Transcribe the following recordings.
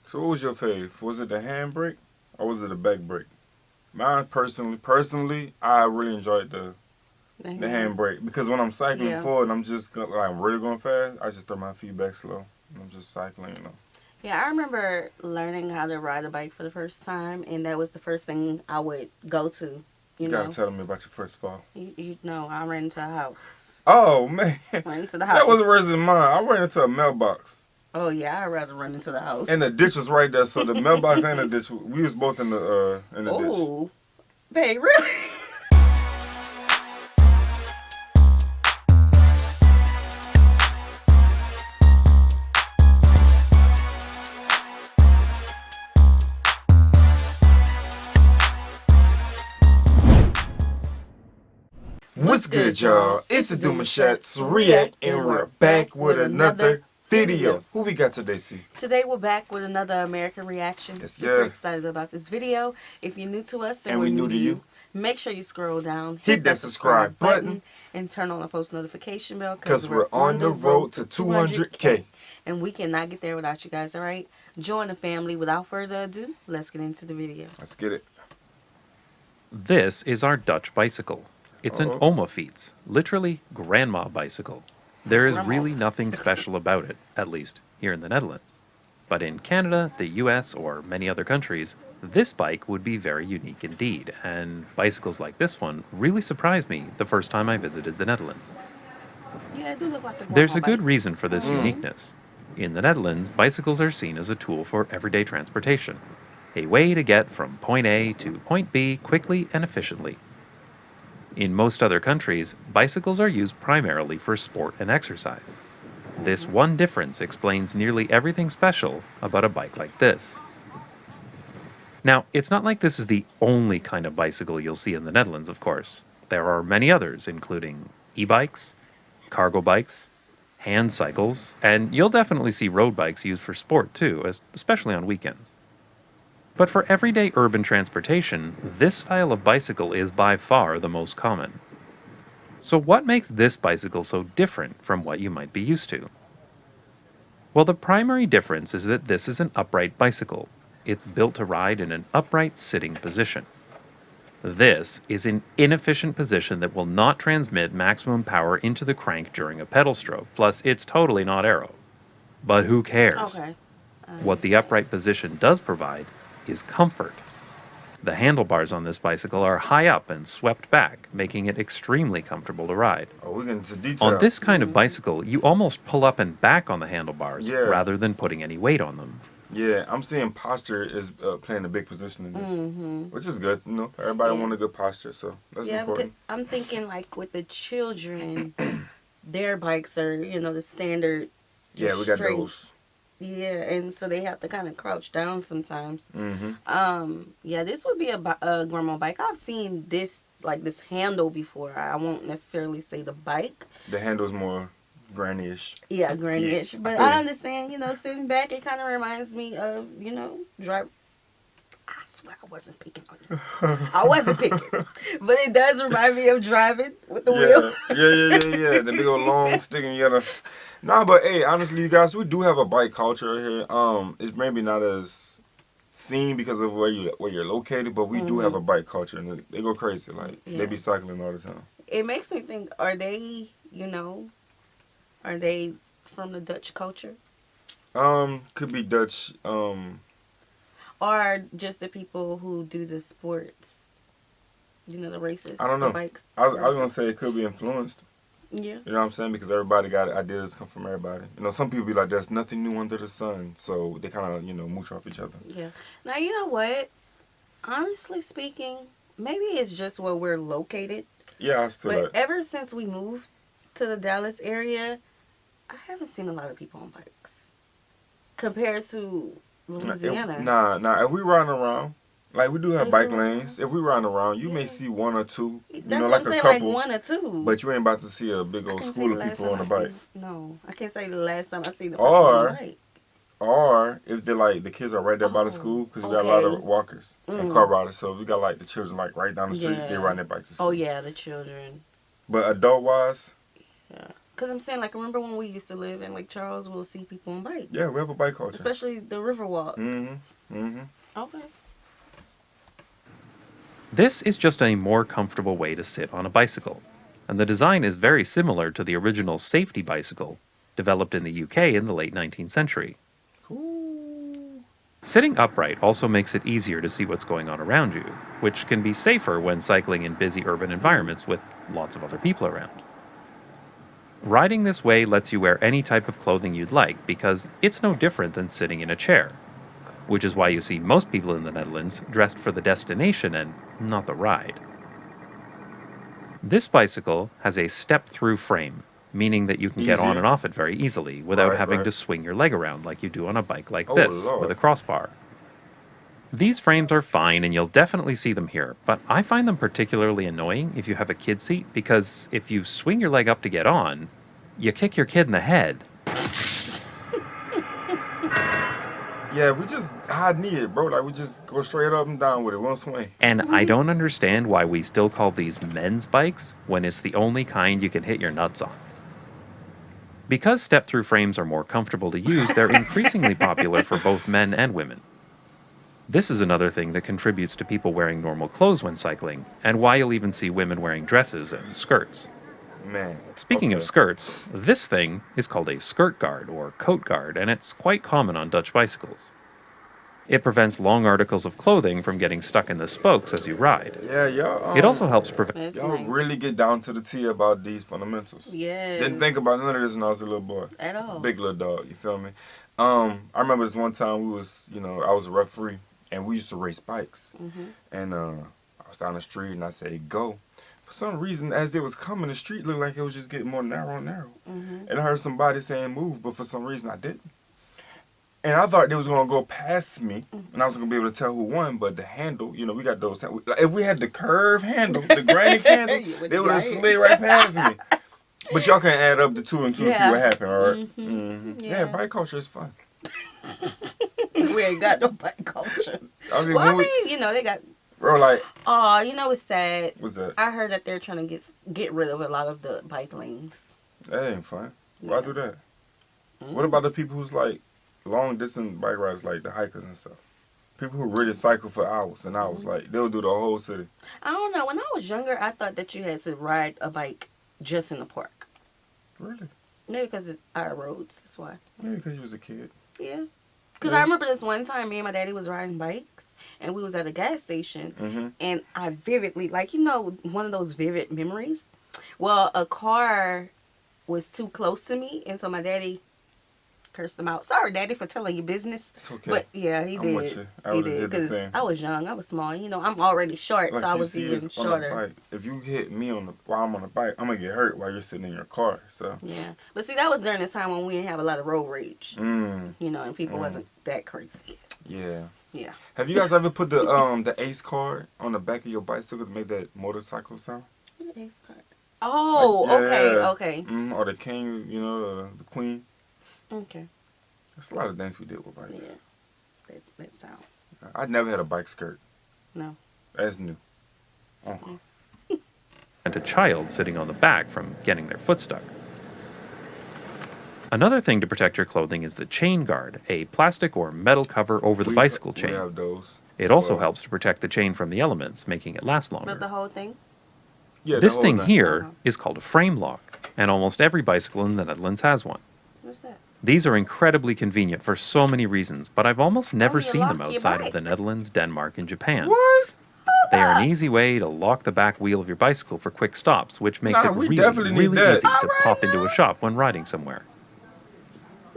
So what was your fave? Was it the handbrake or was it the back brake? Mine personally, I really enjoyed The the hand. handbrake because when I'm cycling Yeah. forward and I'm just like I'm really going fast, I just throw my feet back slow. And I'm just cycling. Yeah, I remember learning how to ride a bike for the first time, and that was the first thing I would go to. You You gotta know, tell me about your first fall. you know, I ran into a house. Oh man, Ran into the that was house. worse than mine. I ran into a mailbox. Oh yeah, I'd rather run into the house. And the ditch was right there, so the mailbox and the ditch, we was both in the ditch. Oh, babe, really? What's good, y'all? It's the Demouchet REACT, and we're back with another video. Who we got today, C? Today we're back with another American reaction. Yes, Super sir. excited about this video. If you're new to us And we're we new to you, make sure you scroll down, Hit that subscribe button, and turn on the post notification bell because we're on the road to 200K. And we cannot get there without you guys, alright? Join the family. Without further ado, let's get into the video. Let's get it. This is our Dutch bicycle. It's an Uh-oh. omafiets, literally grandma bicycle. There is Grandma really nothing bicycle. special about it, at least here in the Netherlands. But in Canada, the US, or many other countries, this bike would be very unique indeed, and bicycles like this one really surprised me the first time I visited the Netherlands. Yeah, it do look like a There's a grandma good bike. reason for this uniqueness. In the Netherlands, bicycles are seen as a tool for everyday transportation, a way to get from point A to point B quickly and efficiently. In most other countries, bicycles are used primarily for sport and exercise. This one difference explains nearly everything special about a bike like this. Now, it's not like this is the only kind of bicycle you'll see in the Netherlands, of course. There are many others, including e-bikes, cargo bikes, hand cycles, and you'll definitely see road bikes used for sport too, especially on weekends. But for everyday urban transportation, this style of bicycle is by far the most common. So what makes this bicycle so different from what you might be used to? Well, the primary difference is that this is an upright bicycle. It's built to ride in an upright sitting position. This is an inefficient position that will not transmit maximum power into the crank during a pedal stroke, plus it's totally not aero. But who cares? Okay. What the upright position does provide is comfort. The handlebars on this bicycle are high up and swept back, making it extremely comfortable to ride. Oh, we're getting into detail. On this kind of bicycle, you almost pull up and back on the handlebars Yeah. rather than putting any weight on them. Yeah, I'm seeing posture is playing a big position in this, which is good. Everybody Yeah. want a good posture, so that's Yeah, because important. I'm thinking like with the children, their bikes are, the standard. Yeah, we got straight. those. Yeah, and so they have to kind of crouch down sometimes. Mm-hmm. Yeah, this would be a grandma bike. I've seen this this handle before. I won't necessarily say the bike. The handle's more granny-ish. Yeah, granny-ish. Yeah, But I feel I you. understand, sitting back, it kind of reminds me of, drive. I swear I wasn't picking on you. I wasn't picking. But it does remind me of driving with the wheel. Yeah. The big old long stick and you gotta. Nah, but hey, honestly, you guys, we do have a bike culture here. It's maybe not as seen because of where you're located, but we do have a bike culture, and they go crazy. Like Yeah. they be cycling all the time. It makes me think, are they from the Dutch culture? Could be Dutch. Or just the people who do the sports? The races. I don't know. The bikes. I was gonna races. say it could be influenced. Yeah. You know what I'm saying? Because everybody got ideas come from everybody. Some people be like, "There's nothing new under the sun," so they kind of mooch off each other. Yeah. Now, you know what? Honestly speaking, maybe it's just where we're located. Yeah, I feel But like. ever since we moved to the Dallas area, I haven't seen a lot of people on bikes compared to Louisiana. Nah. If we riding around, like we do have If bike we lanes. If we riding around, you may Yeah. see one or two. That's what like I'm a saying, couple. like one or two. But you ain't about to see a big I old can't say school the of last people time on a I bike. No, I can't say the last time I seen the person Or- on the bike. Or if they're like the kids are right there by the Oh, school because we got a lot okay. of walkers and car riders. So if we got like the children right down the street, they Yeah. riding their bikes to school. Oh yeah, the children. But adult wise, Yeah. Because I'm saying, like, remember when we used to live in Lake Charles, we'll see people on bikes. Yeah, we have a bike culture. Especially the Riverwalk. Mm-hmm. Okay. This is just a more comfortable way to sit on a bicycle, and the design is very similar to the original safety bicycle, developed in the UK in the late 19th century. Ooh. Sitting upright also makes it easier to see what's going on around you, which can be safer when cycling in busy urban environments with lots of other people around. Riding this way lets you wear any type of clothing you'd like because it's no different than sitting in a chair, which is why you see most people in the Netherlands dressed for the destination and not the ride. This bicycle has a step-through frame, meaning that you can get on Easy. and off it very easily without having Right. to swing your leg around like you do on a bike like Oh, this Lord. with a crossbar. These frames are fine and you'll definitely see them here, but I find them particularly annoying if you have a kid seat because if you swing your leg up to get on, you kick your kid in the head. Yeah, we just high knee it, bro. Like, we just go straight up and down with it, one swing. And I don't understand why we still call these men's bikes when it's the only kind you can hit your nuts on. Because step-through frames are more comfortable to use, they're increasingly popular for both men and women. This is another thing that contributes to people wearing normal clothes when cycling, and why you'll even see women wearing dresses and skirts. Man. Speaking of Okay. skirts, this thing is called a skirt guard or coat guard, and it's quite common on Dutch bicycles. It prevents long articles of clothing from getting stuck in the spokes as you ride. Yeah, y'all. It also helps prevent... That's Y'all nice. really get down to the T about these fundamentals. Yeah. Didn't think about none of this when I was a little boy. At all. Big little dog, you feel me? I remember this one time I was a referee, and we used to race bikes. And I was down the street, and I said, go. For some reason, as it was coming, the street looked like it was just getting more narrow and narrow. And I heard somebody saying move, but for some reason I didn't. And I thought they was going to go past me, and I was going to be able to tell who won, but the handle, we got those. Like, if we had the curved handle, the granny handle, You would've they would have got it. slid right past me. But y'all can add up the two and two and see Yeah. what happened, all right? Yeah, Yeah. bike culture is fun. We ain't got no bike culture. I mean, Well, I when mean, they got... bro, like, Oh, it's sad. what's that? I heard that they're trying to get rid of a lot of the bike lanes. That ain't fun. Why Yeah. do that? What about the people who's like long distance bike rides, like the hikers and stuff? People who really cycle for hours and hours, like they'll do the whole city. I don't know. When I was younger, I thought that you had to ride a bike just in the park. Really? Maybe because it's our roads. That's why. Maybe because you was a kid. Yeah. Because Yeah. I remember this one time, me and my daddy was riding bikes, and we was at a gas station, and I vividly, one of those vivid memories. Well, a car was too close to me, and so my daddy cursed him out. Sorry, Daddy, for telling you business. It's okay. But yeah, he I'm did. with you. I He would've did did the because thing. I was young. I was small. I'm already short, Like so I you was see even us on a shorter. bike. If you hit me while I'm on the bike, I'm gonna get hurt while you're sitting in your car. So. Yeah, but see, that was during the time when we didn't have a lot of road rage. Mm, And people wasn't that crazy. yeah. Yeah. Have you guys ever put the ACE card on the back of your bicycle to make that motorcycle sound? Oh, Like, okay, yeah. okay, Or the king, the queen. okay. That's a lot of things we did with Yeah, bikes. that sound. I never had a bike skirt. No. That's new. a child sitting on the back from getting their foot stuck. Another thing to protect your clothing is the chain guard, a plastic or metal cover over the bicycle We chain. have those. It also Well, helps to protect the chain from the elements, making it last But the longer. whole thing. Yeah, This the thing whole here Uh-huh. is called a frame lock, and almost every bicycle in the Netherlands has one. What's that? These are incredibly convenient for so many reasons, but I've almost never you seen them lock your outside of bike. the Netherlands, Denmark, and Japan. What? They are an easy way to lock the back wheel of your bicycle for quick stops, which makes Nah, it we really, definitely need really that. easy to Alright pop into a shop when riding somewhere.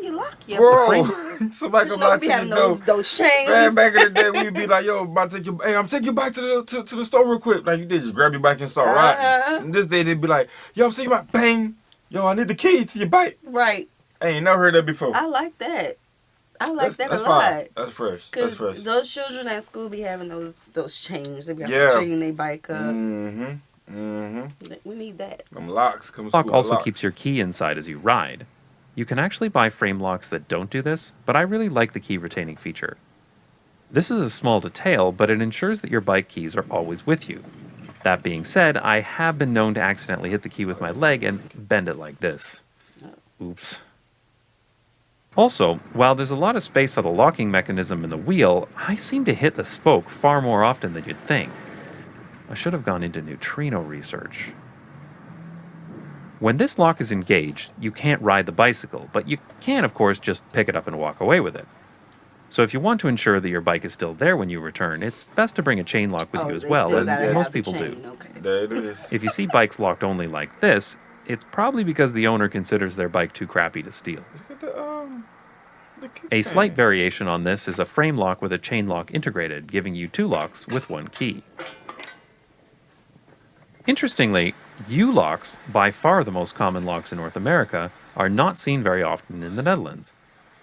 You lock your Bro, somebody You come know, back we to having the door. those chains. Man, back in the day, we'd be like, yo, about to take your, hey, I'm taking your bike to the store real quick. Like you did, just grab your bike and start riding. And this day, they'd be like, yo, I'm taking my bang. Yo, I need the key to your bike. Right. I ain't never heard that before. I like that. I like that that's a lot. fine. That's fresh. That's Because fresh. those children at school be having those chains. They be having Yeah. to chain their bike up. We need that. Them locks come Lock school also locks. keeps your key inside as you ride. You can actually buy frame locks that don't do this, but I really like the key retaining feature. This is a small detail, but it ensures that your bike keys are always with you. That being said, I have been known to accidentally hit the key with my leg and bend it like this. Oops. Also, while there's a lot of space for the locking mechanism in the wheel, I seem to hit the spoke far more often than you'd think. I should have gone into neutrino research. When this lock is engaged, you can't ride the bicycle, but you can, of course, just pick it up and walk away with it. So if you want to ensure that your bike is still there when you return, it's best to bring a chain lock with you as well, and most people do. Okay. There it is. If you see bikes locked only like this, it's probably because the owner considers their bike too crappy to steal. Look at the A kickstand. slight variation on this is a frame lock with a chain lock integrated, giving you 2 locks with 1 key. Interestingly, U-locks, by far the most common locks in North America, are not seen very often in the Netherlands.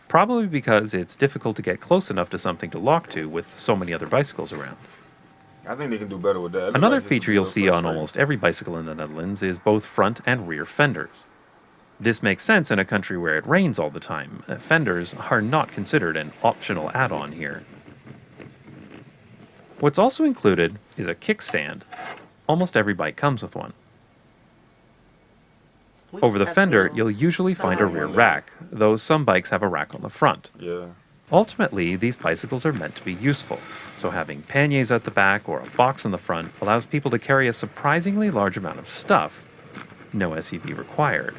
Probably because it's difficult to get close enough to something to lock to with so many other bicycles around. I think they can do better with that. Another feature you'll see on almost every bicycle in the Netherlands is both front and rear fenders. This makes sense in a country where it rains all the time. Fenders are not considered an optional add-on here. What's also included is a kickstand. Almost every bike comes with one. Over the fender, you'll usually find a rear rack, though some bikes have a rack on the front. Yeah. Ultimately, these bicycles are meant to be useful, so having panniers at the back or a box on the front allows people to carry a surprisingly large amount of stuff. No SUV required.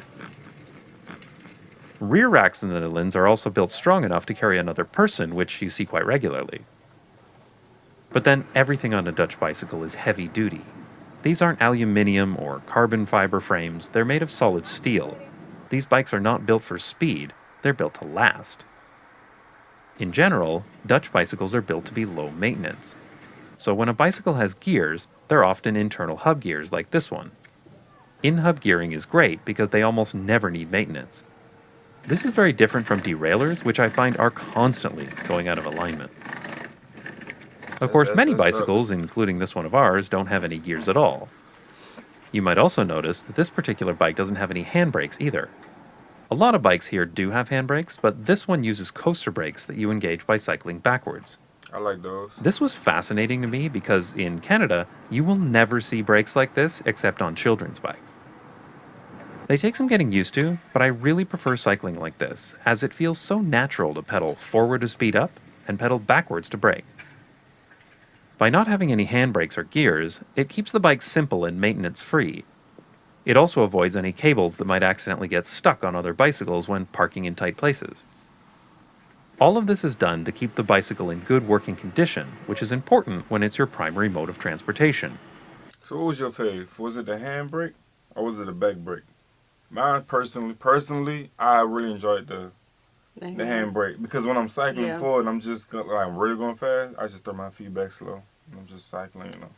Rear racks in the Netherlands are also built strong enough to carry another person, which you see quite regularly. But then everything on a Dutch bicycle is heavy duty. These aren't aluminium or carbon fiber frames, they're made of solid steel. These bikes are not built for speed, they're built to last. In general, Dutch bicycles are built to be low maintenance. So when a bicycle has gears, they're often internal hub gears like this one. In-hub gearing is great because they almost never need maintenance. This is very different from derailleurs, which I find are constantly going out of alignment. Of course, many bicycles, including this one of ours, don't have any gears at all. You might also notice that this particular bike doesn't have any handbrakes either. A lot of bikes here do have handbrakes, but this one uses coaster brakes that you engage by cycling backwards. I like those. This was fascinating to me because in Canada, you will never see brakes like this except on children's bikes. They take some getting used to, but I really prefer cycling like this, as it feels so natural to pedal forward to speed up and pedal backwards to brake. By not having any handbrakes or gears, it keeps the bike simple and maintenance-free. It also avoids any cables that might accidentally get stuck on other bicycles when parking in tight places. All of this is done to keep the bicycle in good working condition, which is important when it's your primary mode of transportation. So what was your fave? Was it the handbrake or was it the back brake? Mine personally, I really enjoyed the handbrake because when I'm cycling forward, I'm just like I'm really going fast. I just throw my feet back slow. I'm just cycling, you know.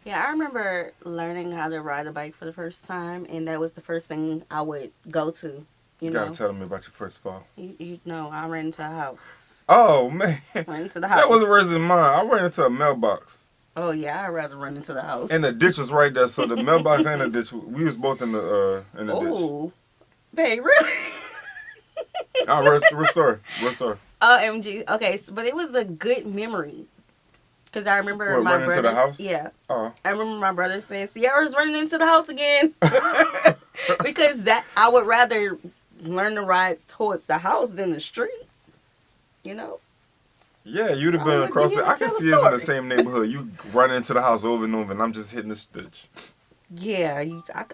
Yeah, I remember learning how to ride a bike for the first time, and that was the first thing I would go to. You know, gotta tell me about your first fall. You know, I ran into a house. Oh man, Ran into the house. that was worse than mine. I ran into a mailbox. Oh yeah, I'd rather run into the house. And the ditch was right there, so the mailbox and the ditch, we was both in the ditch. Oh, babe, really? Restore. OMG. Okay, but it was a good memory. Because I remember my running into the house? Yeah. Oh. I remember my brother saying, Sierra's running into the house again. Because I would rather learn to ride towards the house than the street. You know? Yeah, you'd have been across it. I can see us in the same neighborhood. You running into the house over and over, and I'm just hitting the ditch. Yeah,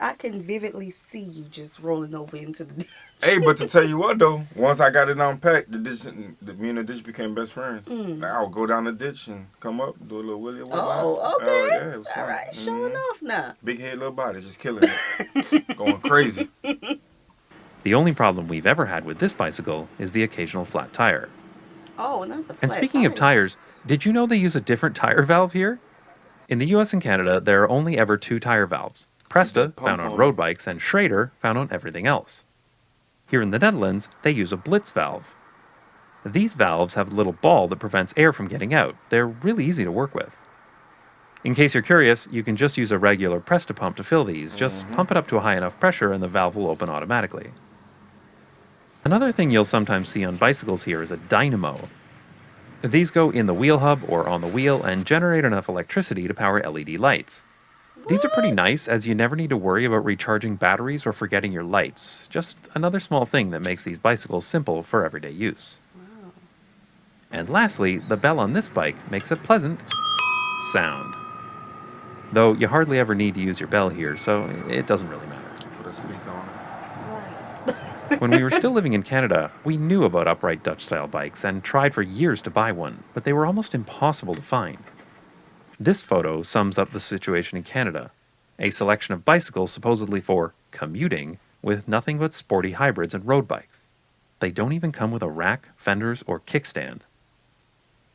I can vividly see you just rolling over into the ditch. Hey, but to tell you what though, once I got it unpacked, me and the ditch became best friends. Like, I would go down the ditch and come up, do a little wheelie. Oh, okay. Oh, yeah, it was all fun. right, showing off now. Big head, little body, just killing it. Going crazy. The only problem we've ever had with this bicycle is the occasional flat tire. Oh, not the flat And speaking of tires, did you know they use a different tire valve here? In the US and Canada, there are only ever 2 tire valves. Presta, found on road bikes, and Schrader, found on everything else. Here in the Netherlands, they use a Blitz valve. These valves have a little ball that prevents air from getting out. They're really easy to work with. In case you're curious, you can just use a regular Presta pump to fill these. Just pump it up to a high enough pressure and the valve will open automatically. Another thing you'll sometimes see on bicycles here is a dynamo. These go in the wheel hub or on the wheel and generate enough electricity to power LED lights. These are pretty nice, as you never need to worry about recharging batteries or forgetting your lights. Just another small thing that makes these bicycles simple for everyday use. Wow. And lastly, the bell on this bike makes a pleasant sound. Though you hardly ever need to use your bell here, so it doesn't really matter. Put a speaker on it. Right. When we were still living in Canada, we knew about upright Dutch-style bikes and tried for years to buy one, but they were almost impossible to find. This photo sums up the situation in Canada. A selection of bicycles supposedly for commuting, with nothing but sporty hybrids and road bikes. They don't even come with a rack, fenders, or kickstand.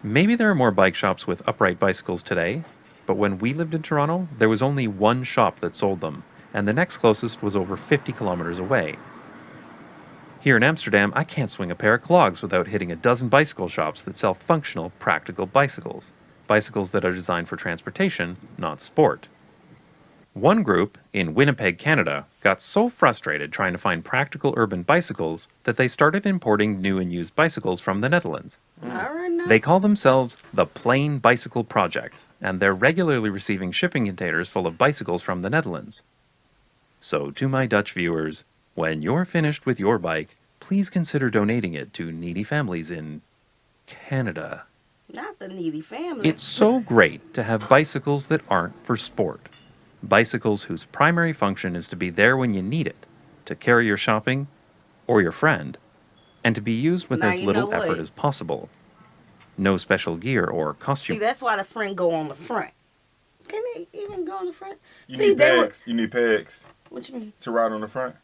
Maybe there are more bike shops with upright bicycles today, but when we lived in Toronto, there was only one shop that sold them, and the next closest was over 50 kilometers away. Here in Amsterdam, I can't swing a pair of clogs without hitting a dozen bicycle shops that sell functional, practical bicycles. Bicycles that are designed for transportation, not sport. One group, in Winnipeg, Canada, got so frustrated trying to find practical urban bicycles that they started importing new and used bicycles from the Netherlands. All right now. They call themselves the Plain Bicycle Project, and they're regularly receiving shipping containers full of bicycles from the Netherlands. So, to my Dutch viewers, when you're finished with your bike, please consider donating it to needy families in Canada. Not the needy family. It's so great to have bicycles that aren't for sport. Bicycles whose primary function is to be there when you need it, to carry your shopping or your friend, and to be used with Now as you little know what? effort as possible. No special gear or See, costume. that's why the friend go on the front. Can they even go on the front? You See, need they were. pegs. You need pegs What you mean? to ride on the front.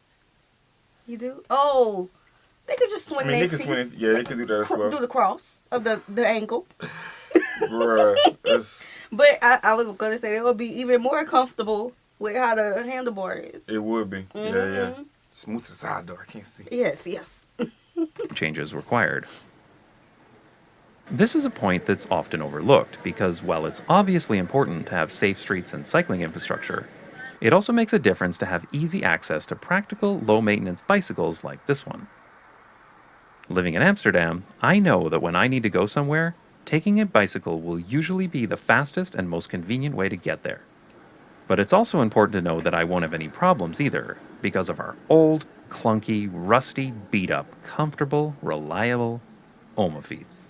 You do? Oh, they could just swing I mean, their they can feet. swing it. Yeah, they can do that as Do well. the cross of the ankle. Bruh, that's, But I was gonna say it would be even more comfortable with how the handlebar is. it would be. Yeah, yeah. Mhm. Smooth to the side door. I can't see. Yes, yes. Changes required. This is a point that's often overlooked because while it's obviously important to have safe streets and cycling infrastructure, it also makes a difference to have easy access to practical, low-maintenance bicycles like this one. Living in Amsterdam, I know that when I need to go somewhere, taking a bicycle will usually be the fastest and most convenient way to get there. But it's also important to know that I won't have any problems either, because of our old, clunky, rusty, beat-up, comfortable, reliable omafiets.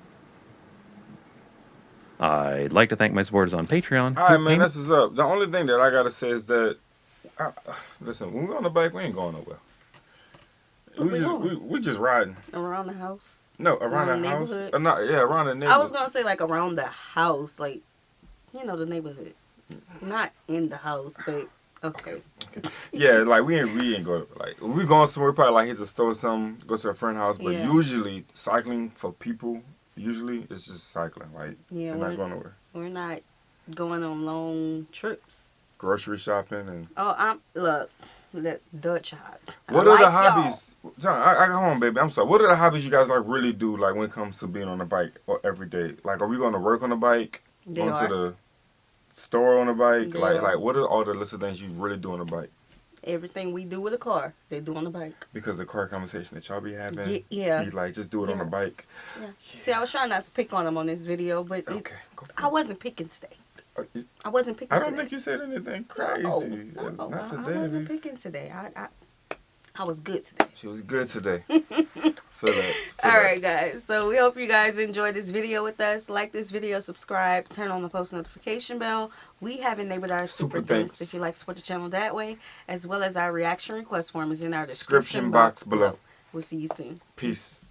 I'd like to thank my supporters on Patreon. All right, who man, came- this is up. The only thing that I gotta say is that, listen, when we're on the bike, we ain't going nowhere. Where we going? We just riding. Around the house. No, around Around the the house. neighborhood? Not, yeah, around the neighborhood. I was gonna say like around the house, like the neighborhood, not in the house, but okay. Yeah, like we ain't go like if we going somewhere, probably like hit the store or something, go to a friend's house. But Yeah. usually cycling for people, usually it's just cycling. Like Yeah, we're not going nowhere. we're not going on long trips. Grocery shopping and Oh, look, Dutch hot. what are the hobbies? John, I got home, baby. I'm sorry. What are the hobbies you guys like really do like when it comes to being on the bike or every day? Like, are we going to work on the bike? They Going are. to the store on the bike? They Like, are. what are all the list of things you really do on the bike? Everything we do with a car, they do on the bike. Because the car conversation that y'all be having, Yeah. you like just do it on the Yeah. bike. Yeah. See, I was trying not to pick on them on this video, but Okay, go for I it. wasn't picking today. Uh, I wasn't picking I today. don't think you said anything crazy. No, Not I today. wasn't at least. picking today. I was good today. She was good today. Feel that. All right, guys. So we hope you guys enjoyed this video with us. Like this video, subscribe, turn on the post notification bell. We have enabled our super Super thanks thanks. if you like to support the channel that way, as well as our reaction request form is in our Description description box box below. below. We'll see you soon. Peace.